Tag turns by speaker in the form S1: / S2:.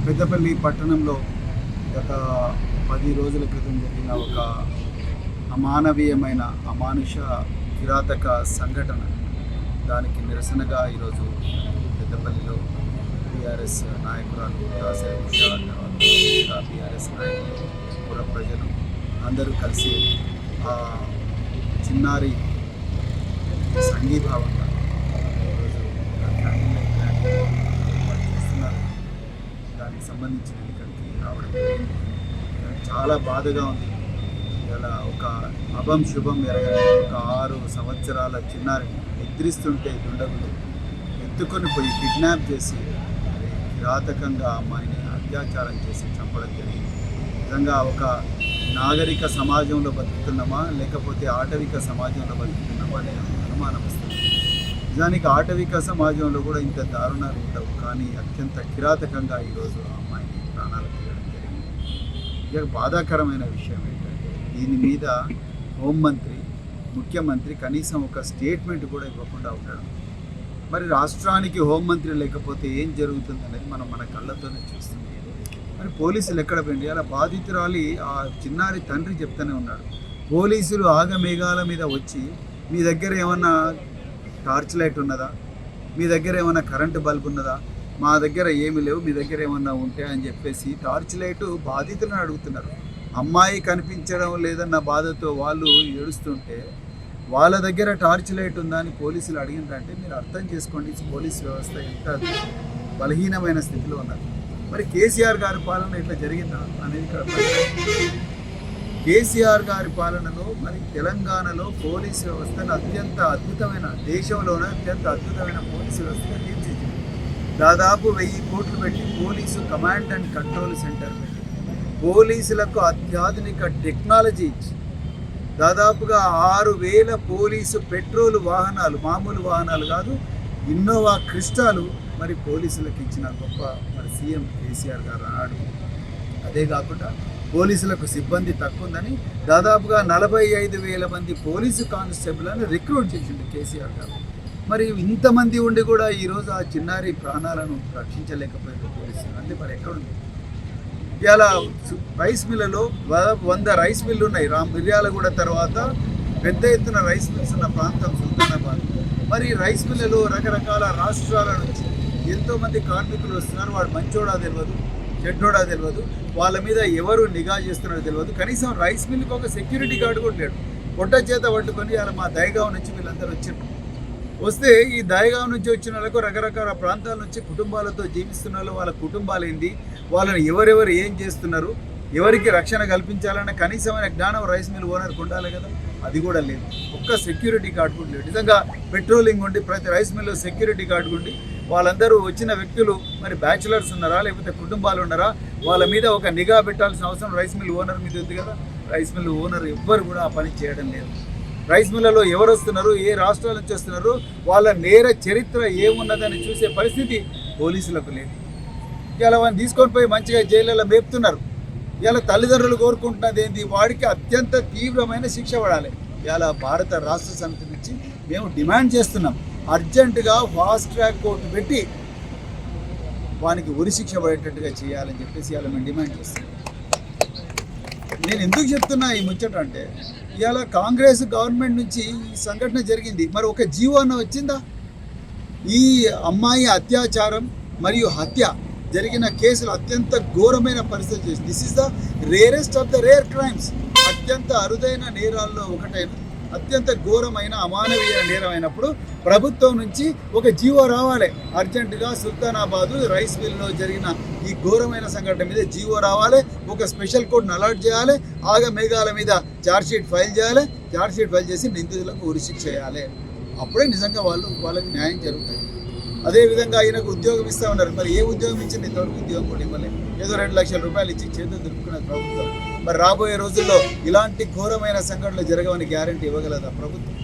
S1: పెద్దపల్లి పట్టణంలో గత 10 రోజుల క్రితం జరిగిన ఒక అమానవీయమైన అమానుష కిరాతక సంఘటన, దానికి నిరసనగా ఈరోజు పెద్దపల్లిలో టీఆర్ఎస్ నాయకురాలు దాసరి ఉషా, తర్వాత టీఆర్ఎస్ నాయకులు, పుర ప్రజలు అందరూ కలిసి ఆ చిన్నారి సంఘీభావంగా ఈరోజు చేస్తున్నారు. దానికి సంబంధించిన ఇక్కడికి రావడం జరిగింది. చాలా బాధగా ఉంది. ఇలా ఒక అభం శుభం ఎరగని ఒక 6 సంవత్సరాల చిన్నారిని నిద్రిస్తుంటే దుండగులు ఎత్తుకొని పోయి కిడ్నాప్ చేసి కిరాతకంగా అమ్మాయిని అత్యాచారం చేసి చంపడం జరిగింది. నిజంగా ఒక నాగరిక సమాజంలో బతుకుతున్నామా లేకపోతే ఆటవిక సమాజంలో బతుకుతున్నామా అనే అనుమానం వస్తుంది. నిజానికి ఆటవిక సమాజంలో కూడా ఇంత దారుణాలు ఉండవు, కానీ అత్యంత కిరాతకంగా ఈరోజు ఆ అమ్మాయిని ప్రాణాలు తీయడం జరిగింది. ఇక బాధాకరమైన విషయం ఏంటంటే దీని మీద హోంమంత్రి, ముఖ్యమంత్రి కనీసం ఒక స్టేట్మెంట్ కూడా ఇవ్వకుండా ఉండడం. మరి రాష్ట్రానికి హోంమంత్రి లేకపోతే ఏం జరుగుతుంది అనేది మనం మన కళ్ళతోనే చూస్తుంది. మరి పోలీసులు ఎక్కడ పోయింది? అలా బాధితురాలి ఆ చిన్నారి తండ్రి చెప్తూనే ఉన్నాడు, పోలీసులు ఆగమేఘాల మీద వచ్చి మీ దగ్గర ఏమన్నా టార్చ్ లైట్ ఉన్నదా, మీ దగ్గర ఏమన్నా కరెంటు బల్బ్ ఉన్నదా, మా దగ్గర ఏమి లేవు, మీ దగ్గర ఏమన్నా ఉంటే అని చెప్పేసి టార్చ్ లైటు బాధితులను అడుగుతున్నారు. అమ్మాయి కనిపించడం లేదన్న బాధతో వాళ్ళు ఏడుస్తుంటే వాళ్ళ దగ్గర టార్చ్ లైట్ ఉందా అని పోలీసులు అడిగిందంటే మీరు అర్థం చేసుకోండి పోలీస్ వ్యవస్థ ఎంత బలహీనమైన స్థితిలో ఉన్నారు. మరి కేసీఆర్ గారి పాలన ఇట్లా జరిగిందా అనేది ఇక్కడ కేసీఆర్ గారి పాలనలో మరి తెలంగాణలో పోలీస్ వ్యవస్థను అత్యంత అద్భుతమైన, దేశంలోనే అత్యంత అద్భుతమైన పోలీసు వ్యవస్థగా తీర్చిదిద్దింది. దాదాపు 1000 కోట్లు పెట్టి police command and control centre పెట్టి పోలీసులకు అత్యాధునిక టెక్నాలజీ ఇచ్చి దాదాపుగా 6000 పోలీసు పెట్రోల్ వాహనాలు, మామూలు వాహనాలు కాదు, ఇన్నోవా క్రిస్టాలు మరి పోలీసులకు ఇచ్చిన గొప్ప మరి సీఎం కేసీఆర్ గారు అన్నాడు. అదే కాకుండా పోలీసులకు సిబ్బంది తక్కువ ఉందని దాదాపుగా 45,000 మంది పోలీసు కానిస్టేబుల్ని రిక్రూట్ చేసింది కేసీఆర్ గారు. మరి ఇంతమంది ఉండి కూడా ఈరోజు ఆ చిన్నారి ప్రాణాలను రక్షించలేకపోయారు పోలీసులు. అంటే మరి ఎక్కడుంది? ఇలా రైస్ మిల్లులో 100 రైస్ మిల్లు ఉన్నాయి. మిర్యాలగూడ తర్వాత పెద్ద ఎత్తున రైస్ మిల్స్ ఉన్న ప్రాంతం సుల్తానాబాద్. మరి రైస్ మిల్లులో రకరకాల రాష్ట్రాల నుంచి ఎంతోమంది కార్మికులు వస్తున్నారు. వాడు మంచోడా తెలియదు, చెడ్డోడా తెలియదు, వాళ్ళ మీద ఎవరు నిఘా చేస్తున్నారో తెలియదు. కనీసం రైస్ మిల్లుకి ఒక సెక్యూరిటీ గార్డు కూడా లేడు. పొట్ట చేత పట్టుకొని అలా మా దయగావ్ నుంచి వీళ్ళందరూ వచ్చారు. వస్తే ఈ దయగావ్ నుంచి వచ్చిన వాళ్ళకు రకరకాల ప్రాంతాల నుంచి కుటుంబాలతో జీవిస్తున్న వాళ్ళు, వాళ్ళ కుటుంబాలు ఏంది, వాళ్ళని ఎవరెవరు ఏం చేస్తున్నారు, ఎవరికి రక్షణ కల్పించాలన్న కనీసమైన జ్ఞానం రైస్ మిల్ ఓనర్కి ఉండాలి కదా, అది కూడా లేదు. ఒక్క సెక్యూరిటీ గార్డు కూడా లేదు. నిజంగా పెట్రోలింగ్ ఉండి ప్రతి రైస్ మిల్లో సెక్యూరిటీ గార్డు ఉండి వాళ్ళందరూ వచ్చిన వ్యక్తులు మరి బ్యాచులర్స్ ఉన్నారా లేకపోతే కుటుంబాలు ఉన్నారా, వాళ్ళ మీద ఒక నిఘా పెట్టాల్సిన అవసరం రైస్ మిల్ ఓనర్ మీద ఉంది కదా. రైస్ మిల్ ఓనర్ ఎవ్వరు కూడా ఆ పని చేయడం లేదు. రైస్ మిల్లలో ఎవరు వస్తున్నారు, ఏ రాష్ట్రాల నుంచి వస్తున్నారు, వాళ్ళ నేర చరిత్ర ఏమున్నదని చూసే పరిస్థితి పోలీసులకు లేదు. ఇలా వాళ్ళని తీసుకొని పోయి మంచిగా జైళ్ళలో మేపుతున్నారు. ఇలా తల్లిదండ్రులు కోరుకుంటున్నది ఏంటి, వాడికి అత్యంత తీవ్రమైన శిక్ష పడాలి. ఇలా భారత రాష్ట్ర సమితి నుంచి మేము డిమాండ్ చేస్తున్నాం, అర్జెంటుగా ఫాస్ట్ ట్రాక్ కోర్టు పెట్టి వానికి ఉరిశిక్ష పడేటట్టుగా చేయాలని చెప్పేసి ఇలా మేము డిమాండ్ చేస్తున్నాం. నేను ఎందుకు చెప్తున్నా ఈ ముచ్చట అంటే, ఇవాళ కాంగ్రెస్ గవర్నమెంట్ నుంచి ఈ సంఘటన జరిగింది, మరి ఒక జీవో అన్న వచ్చిందా? ఈ అమ్మాయి అత్యాచారం మరియు హత్య జరిగిన కేసులు అత్యంత ఘోరమైన పరిస్థితి చేసింది. This is the rarest of the rare crimes. అత్యంత అరుదైన నేరాల్లో ఒకటైన అత్యంత ఘోరమైన అమానవీయ నేరం అయినప్పుడు ప్రభుత్వం నుంచి ఒక జీవో రావాలి. అర్జెంటుగా సుల్తానాబాదు రైస్ మిల్లో జరిగిన ఈ ఘోరమైన సంఘటన మీద జీవో రావాలి. ఒక స్పెషల్ కోర్టును అలాట్ చేయాలి. ఆగమేఘాల మీద ఛార్జ్షీట్ ఫైల్ చేయాలి. ఛార్జ్షీట్ ఫైల్ చేసి నిందితులకు ఉరిశిక్ష చేయాలి. అప్పుడే నిజంగా వాళ్ళకి న్యాయం జరుగుతుంది. అదేవిధంగా ఆయనకు ఉద్యోగం ఇస్తా ఉన్నారు. మరి ఏ ఉద్యోగం ఇచ్చింది? ఇంతవరకు ఉద్యోగం కూడా ఇవ్వలేదు. ఏదో 2 లక్షల రూపాయలు ఇచ్చి చేతులు దులుపుకున్న ప్రభుత్వం. మరి రాబోయే రోజుల్లో ఇలాంటి ఘోరమైన సంఘటనలు జరగవని గ్యారెంటీ ఇవ్వగలదా ప్రభుత్వం?